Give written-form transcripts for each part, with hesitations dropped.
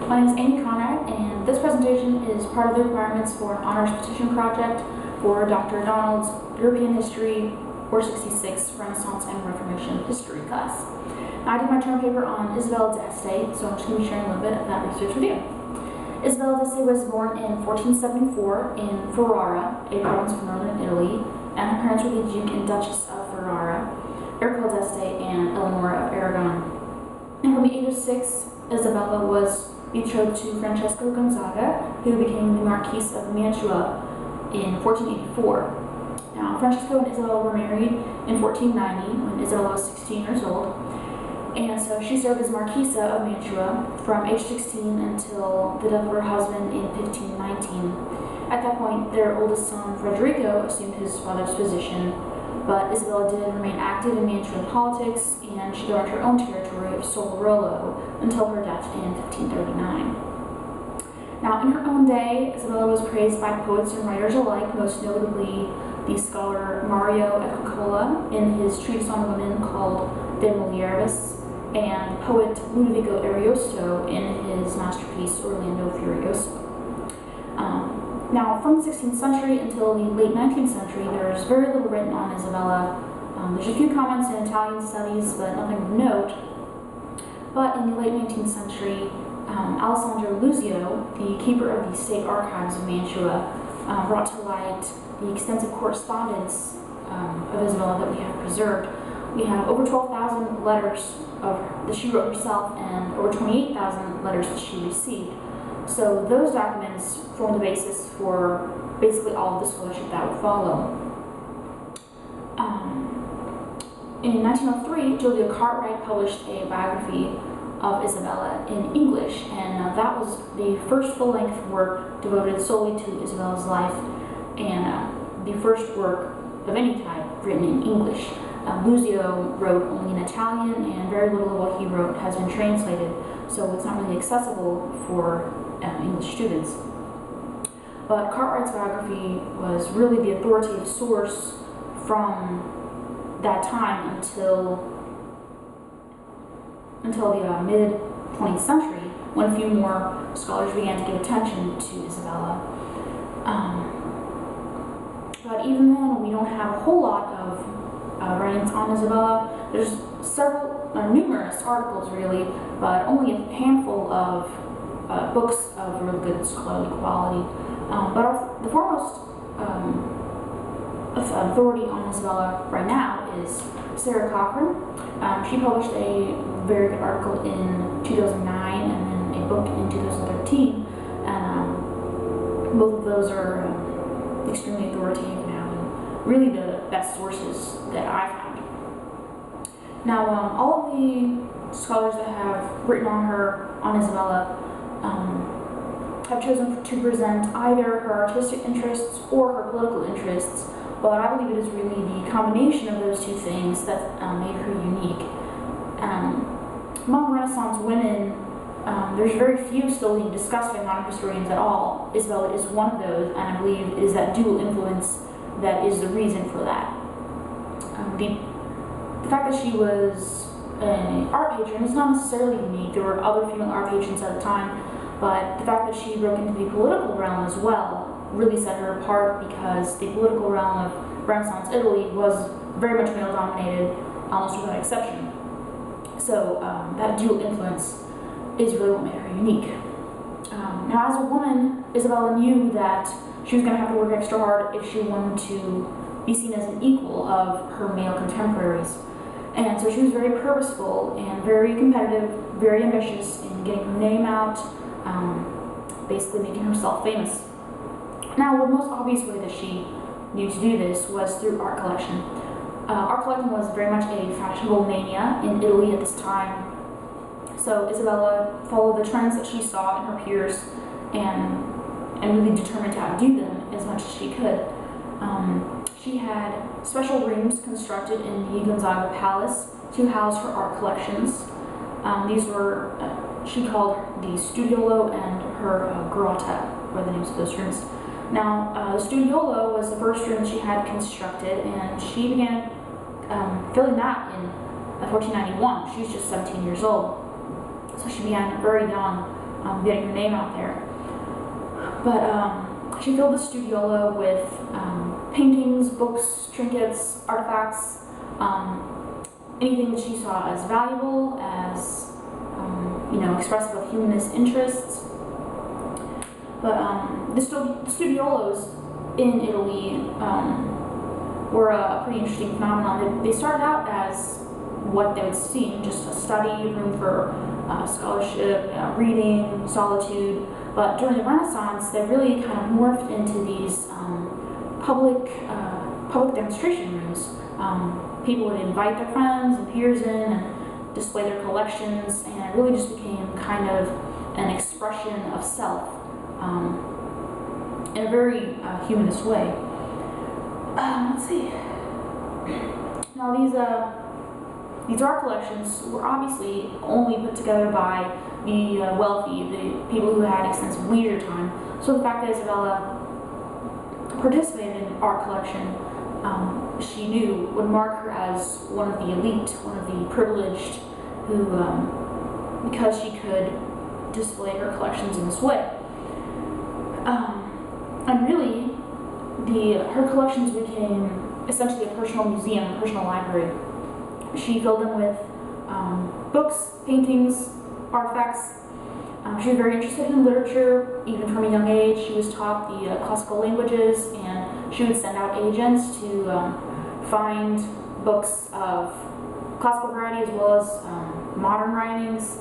My name is Amy Conrad, and this presentation is part of the requirements for an honors petition project for Dr. Donald's European History 466 Renaissance and Reformation History class. Now, I did my term paper on Isabella's essay, so I'm just going to be sharing a little bit of that research with you. Isabella was born in 1474 in Ferrara, a province of northern Italy, and her parents were the Duke and Duchess of Ferrara, Ercole d'Este, and Eleonora of Aragon. And from the age of 6, Isabella was betrothed to Francesco Gonzaga, who became the Marquis of Mantua in 1484. Now, Francesco and Isabella were married in 1490 when Isabella was 16 years old, and so she served as Marquisa of Mantua from age 16 until the death of her husband in 1519. At that point, their oldest son, Federico, assumed his father's position, but Isabella did remain active in Mantuan politics, and she governed her own territory of Solaruolo until her death in 1539. Now, in her own day, Isabella was praised by poets and writers alike, most notably the scholar Mario Agricola in his treatise on women called De Mulieribus, and poet Ludovico Ariosto in his masterpiece Orlando Furioso. Now, from the 16th century until the late 19th century, there's very little written on Isabella. There's a few comments in Italian studies, but nothing of note. But in the late 19th century, Alessandro Luzio, the keeper of the state archives of Mantua, brought to light the extensive correspondence of Isabella that we have preserved. We have over 12,000 letters that she wrote herself and over 28,000 letters that she received. So those documents form the basis for basically all of the scholarship that would follow. In 1903, Julia Cartwright published a biography of Isabella in English, and that was the first full-length work devoted solely to Isabella's life, and the first work of any type written in English. Luzio wrote only in Italian, and very little of what he wrote has been translated, so it's not really accessible for English students. But Cartwright's biography was really the authoritative source from that time until the mid-20th century, when a few more scholars began to give attention to Isabella. But even then, we don't have a whole lot of writings on Isabella. There's numerous articles really, but only a handful of books of real good scholarly quality. The foremost authority on Isabella right now is Sarah Cochran. She published a very good article in 2009 and then a book in 2013, and both of those are extremely authoritative now and really the best sources that I've found. Now, all of the scholars that have written on Isabella have chosen to present either her artistic interests or her political interests, but I believe it is really the combination of those two things that made her unique. Among Renaissance women, there's very few still being discussed by modern historians at all. Isabella is one of those, and I believe it is that dual influence that is the reason for that. The fact that she was an art patron is not necessarily unique. There were other female art patrons at the time, but the fact that she broke into the political realm as well really set her apart, because the political realm of Renaissance Italy was very much male-dominated, almost without exception. So that dual influence is really what made her unique. Now, as a woman, Isabella knew that she was going to have to work extra hard if she wanted to be seen as an equal of her male contemporaries. And so she was very purposeful and very competitive, very ambitious in getting her name out, basically making herself famous. Now, the most obvious way that she knew to do this was through art collection. Art collecting was very much a fashionable mania in Italy at this time. So Isabella followed the trends that she saw in her peers and really determined to outdo them as much as she could. She had special rooms constructed in the Gonzaga Palace to house her art collections. These were, she called the studiolo and her grotta, were the names of those rooms. Now, the studiolo was the first room that she had constructed, and she began filling that in 1491. She was just 17 years old. So she began very young getting her name out there. But she filled the studiolo with paintings, books, trinkets, artifacts, anything that she saw as valuable, as expressive of humanist interests. But the studiolos in Italy were a pretty interesting phenomenon. They started out as what they would seem, just a study room for scholarship, reading, solitude. But during the Renaissance, they really kind of morphed into these public demonstration rooms. People would invite their friends and peers in and display their collections, and it really just became kind of an expression of self in a very humanist way. Let's see. Now these art collections were obviously only put together by the wealthy, the people who had extensive leisure time. So the fact that Isabella participated in an art collection, she knew would mark her as one of the elite, one of the privileged, who, because she could display her collections in this way. And really, her collections became essentially a personal museum, a personal library. She filled them with books, paintings, artifacts. She was very interested in literature, even from a young age. She was taught the classical languages, and she would send out agents to find books of classical variety as well as modern writings.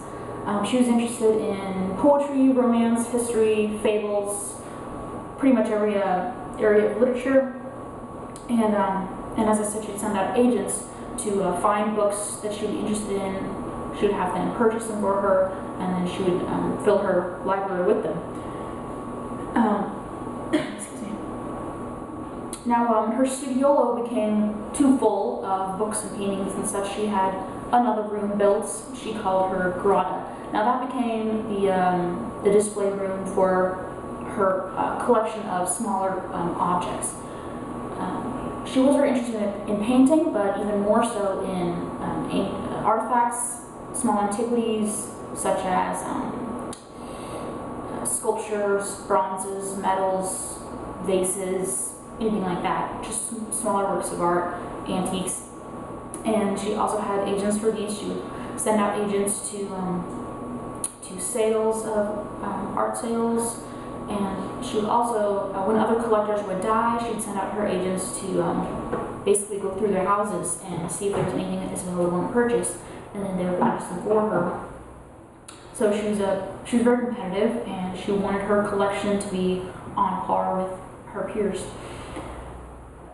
She was interested in poetry, romance, history, fables, pretty much every area of literature. And as I said, she'd send out agents to find books that she would be interested in. She would have them purchase them for her, and then she would fill her library with them. Excuse me. Now, her studiolo became too full of books and paintings and such. She had another room built. She called her grotta. Now that became the display room for her collection of smaller objects. She was very interested in painting, but even more so in artifacts, small antiquities, such as sculptures, bronzes, medals, vases, anything like that, just smaller works of art, antiques. And she also had agents for these. She would send out agents to sales of art sales. And she would also, when other collectors would die, she'd send out her agents to basically go through their houses and see if there was anything that Isabella would want to purchase, and then they would purchase them for her. So she was very competitive, and she wanted her collection to be on par with her peers.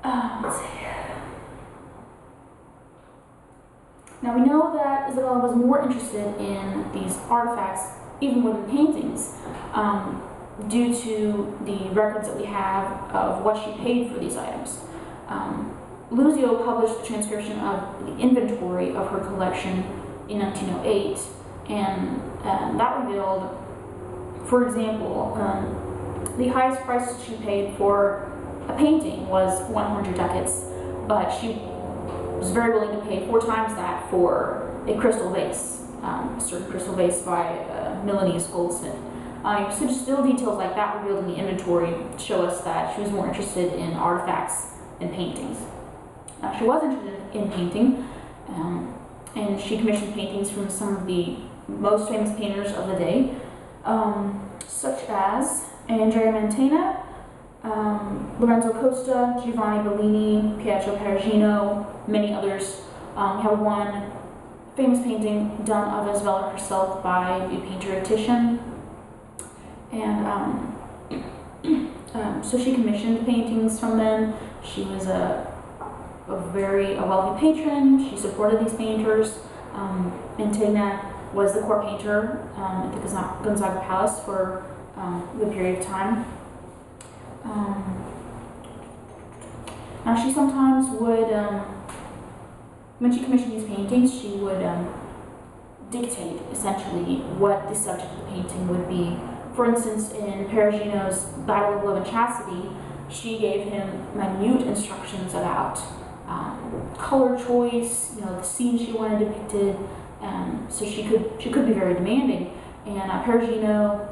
Let's see. Now we know that Isabella was more interested in these artifacts, even more than paintings. Due to the records that we have of what she paid for these items. Luzio published the transcription of the inventory of her collection in 1908, and that revealed, for example, the highest price she paid for a painting was 100 ducats, but she was very willing to pay 4 times that for a crystal vase, a certain crystal vase by a Milanese goldsmith. So just little details like that revealed in the inventory show us that she was more interested in artifacts than paintings. She was interested in painting, and she commissioned paintings from some of the most famous painters of the day, such as Andrea Mantegna, Lorenzo Costa, Giovanni Bellini, Pietro Perugino, many others. We have one famous painting done of Isabella herself by the painter Titian. And so she commissioned paintings from them. She was a wealthy patron. She supported these painters. Mantegna was the court painter at the Gonzaga Palace for a good period of time. Now she sometimes would, when she commissioned these paintings, she would dictate essentially what the subject of the painting would be. For instance, in Perugino's Battle of Love and Chastity, she gave him minute instructions about color choice, the scene she wanted depicted, so she could be very demanding. and Perugino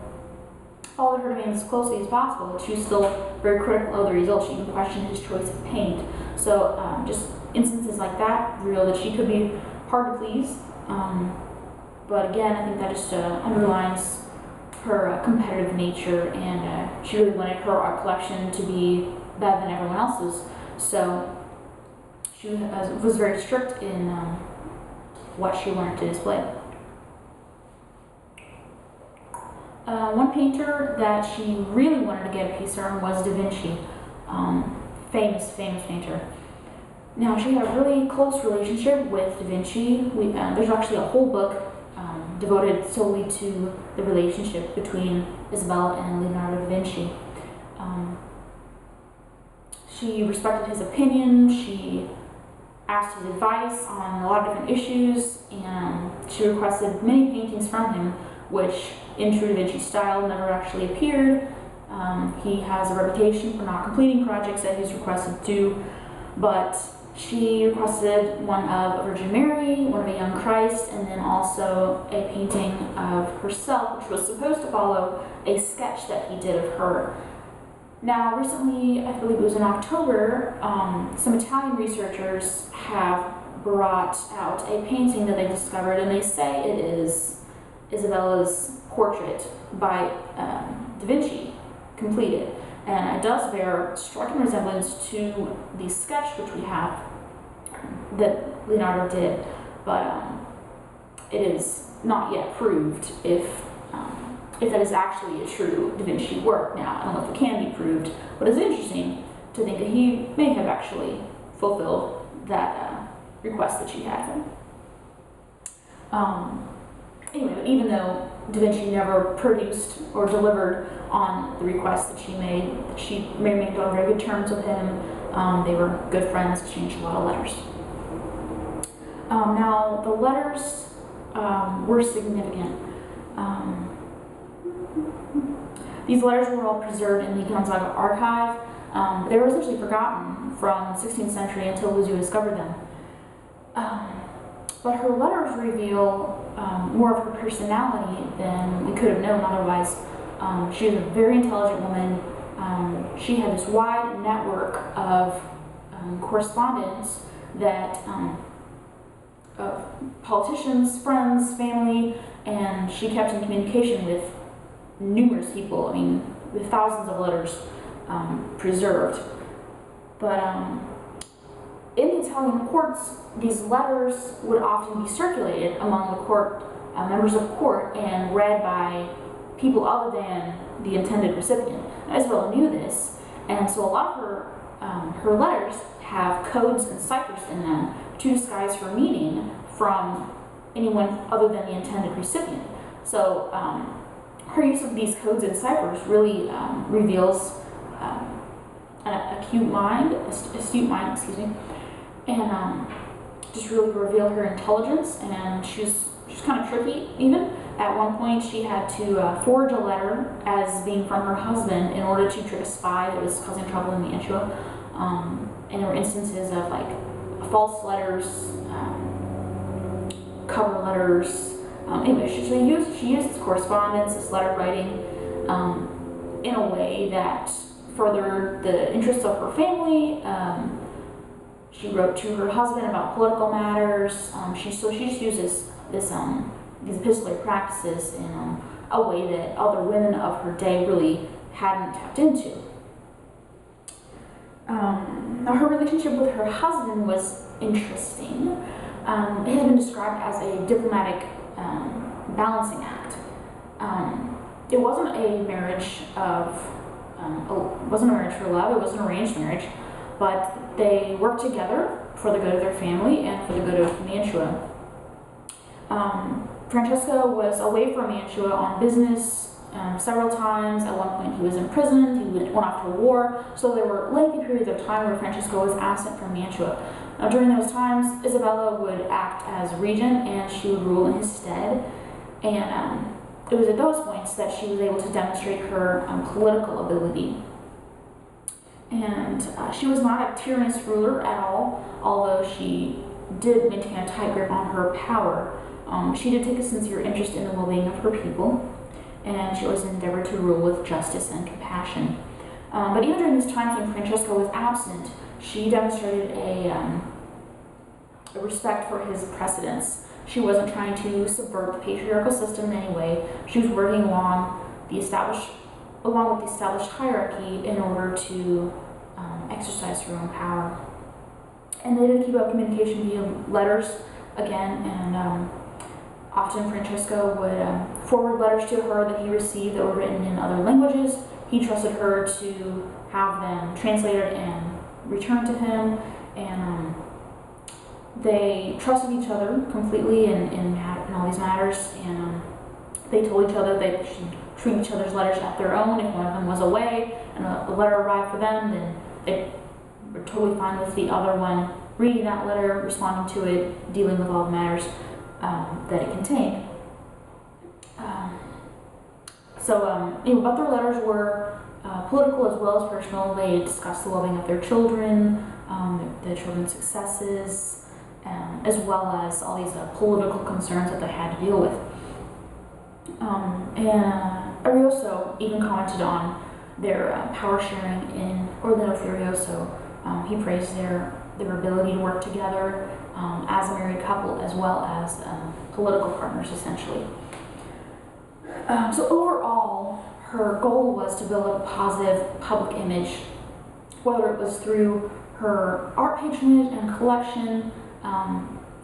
followed her demands as closely as possible, but she was still very critical of the results. She even questioned his choice of paint. So just instances like that reveal that she could be hard to please. But again, I think that just underlines her competitive nature, and she really wanted her art collection to be better than everyone else's. So she was very strict in what she wanted to display. One painter that she really wanted to get a piece on was Da Vinci, famous painter. Now, she had a really close relationship with Da Vinci. There's actually a whole book devoted solely to the relationship between Isabella and Leonardo da Vinci. She respected his opinion, she asked his advice on a lot of different issues, and she requested many paintings from him, which in true Da Vinci style never actually appeared. He has a reputation for not completing projects that he's requested to, but she requested one of a Virgin Mary, one of a young Christ, and then also a painting of herself, which was supposed to follow a sketch that he did of her. Now, recently, I believe it was in October, some Italian researchers have brought out a painting that they discovered, and they say it is Isabella's portrait by Da Vinci, completed. And it does bear striking resemblance to the sketch which we have that Leonardo did, but it is not yet proved if that is actually a true Da Vinci work. Now, I don't know if it can be proved, but it's interesting to think that he may have actually fulfilled that request that she had from him. Anyway, but even though Da Vinci never produced or delivered on the request that she remained on very good terms with him. They were good friends, exchanged a lot of letters. Now, the letters were significant. These letters were all preserved in the Gonzaga archive. They were essentially forgotten from the 16th century until Luzio discovered them. But her letters reveal more of her personality than we could have known otherwise. She was a very intelligent woman. She had this wide network of correspondence that of politicians, friends, family, and she kept in communication with numerous people. I mean, with thousands of letters preserved. But in the Italian courts, these letters would often be circulated among the court members of court and read by people other than the intended recipient. Isabella knew this, and so a lot of her letters have codes and ciphers in them to disguise her meaning from anyone other than the intended recipient. So her use of these codes and ciphers really reveals an astute mind, and just really revealed her intelligence. And she's kind of tricky even. At one point, she had to forge a letter as being from her husband in order to trick a spy that was causing trouble in Mantua. And there were instances of like false letters, cover letters. Anyway, she used correspondence, this letter writing, in a way that furthered the interests of her family. She wrote to her husband about political matters. She just uses these epistolary practices in a way that other women of her day really hadn't tapped into. Now, her relationship with her husband was interesting. It has been described as a diplomatic balancing act. It wasn't a marriage for love. It wasn't an arranged marriage, but they worked together for the good of their family and for the good of Mantua. Francesco was away from Mantua on business several times. At one point he was imprisoned, he went off to war, so there were lengthy periods of time where Francesco was absent from Mantua. During those times, Isabella would act as regent and she would rule in his stead, and it was at those points that she was able to demonstrate her political ability. And she was not a tyrannous ruler at all, although she did maintain a tight grip on her power. She did take a sincere interest in the well-being of her people, and she always endeavored to rule with justice and compassion. But even during these times when Francesco was absent, she demonstrated a respect for his precedents. She wasn't trying to subvert the patriarchal system in any way. She was working along with the established hierarchy in order to exercise her own power. And they did keep up communication via letters again, and often Francesco would forward letters to her that he received that were written in other languages. He trusted her to have them translated and returned to him, and they trusted each other completely in all these matters, and they told each other they should treat each other's letters as their own. If one of them was away and a letter arrived for them, then they were totally fine with the other one reading that letter, responding to it, dealing with all the matters that it contained. But their letters were political as well as personal. They discussed the well-being of their children, their children's successes, as well as all these political concerns that they had to deal with. Ariosto even commented on their power sharing in Orlando Furioso. He praised their ability to work together as a married couple as well as political partners, essentially. So overall, her goal was to build up a positive public image, whether it was through her art patronage and collection.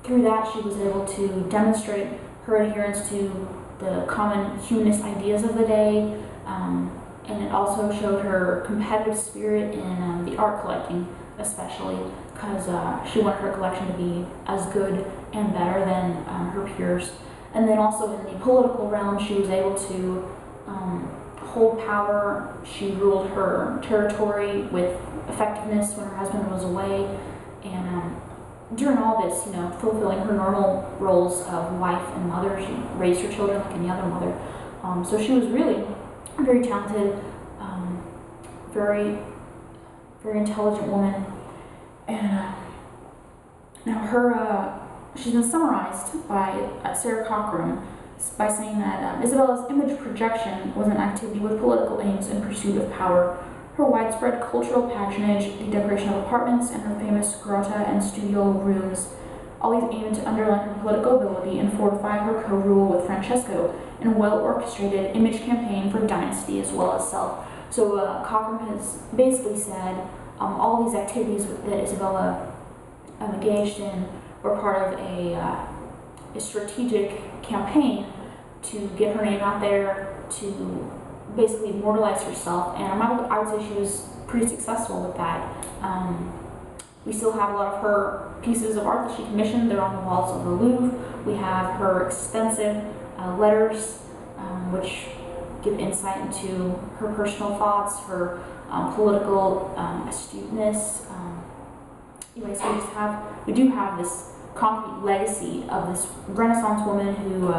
Through that, she was able to demonstrate her adherence to the common humanist ideas of the day, and it also showed her competitive spirit in the art collecting, especially because she wanted her collection to be as good and better than her peers. And then also in the political realm, she was able to hold power. She ruled her territory with effectiveness when her husband was away, and during all this, fulfilling her normal roles of wife and mother. She raised her children like any other mother. So she was really a very talented, very, very intelligent woman. And now she's been summarized by Sarah Cochran by saying that Isabella's image projection was an activity with political aims in pursuit of power. Her widespread cultural patronage, the decoration of apartments, and her famous grotta and studio rooms always aimed to underline her political ability and fortify her co-rule with Francesco in a well-orchestrated image campaign for dynasty as well as self. So Cochran has basically said all these activities that Isabella engaged in were part of a strategic campaign to get her name out there, to basically immortalize herself, and I would say she was pretty successful with that. We still have a lot of her pieces of art that she commissioned. They're on the walls of the Louvre. We have her extensive letters, which give insight into her personal thoughts, her political astuteness. Anyways, we do have this concrete legacy of this Renaissance woman who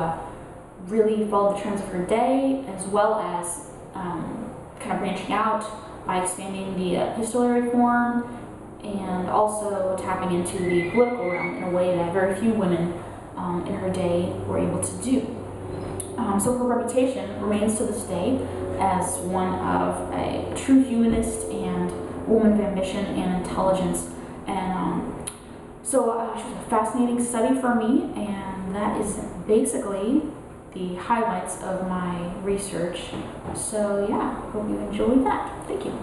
really followed the trends of her day, as well as kind of branching out by expanding the epistolary form and also tapping into the political realm in a way that very few women in her day were able to do. So her reputation remains to this day as one of a true humanist and woman of ambition and intelligence. And she was a fascinating study for me, and that is basically the highlights of my research. So yeah, hope you enjoyed that. Thank you.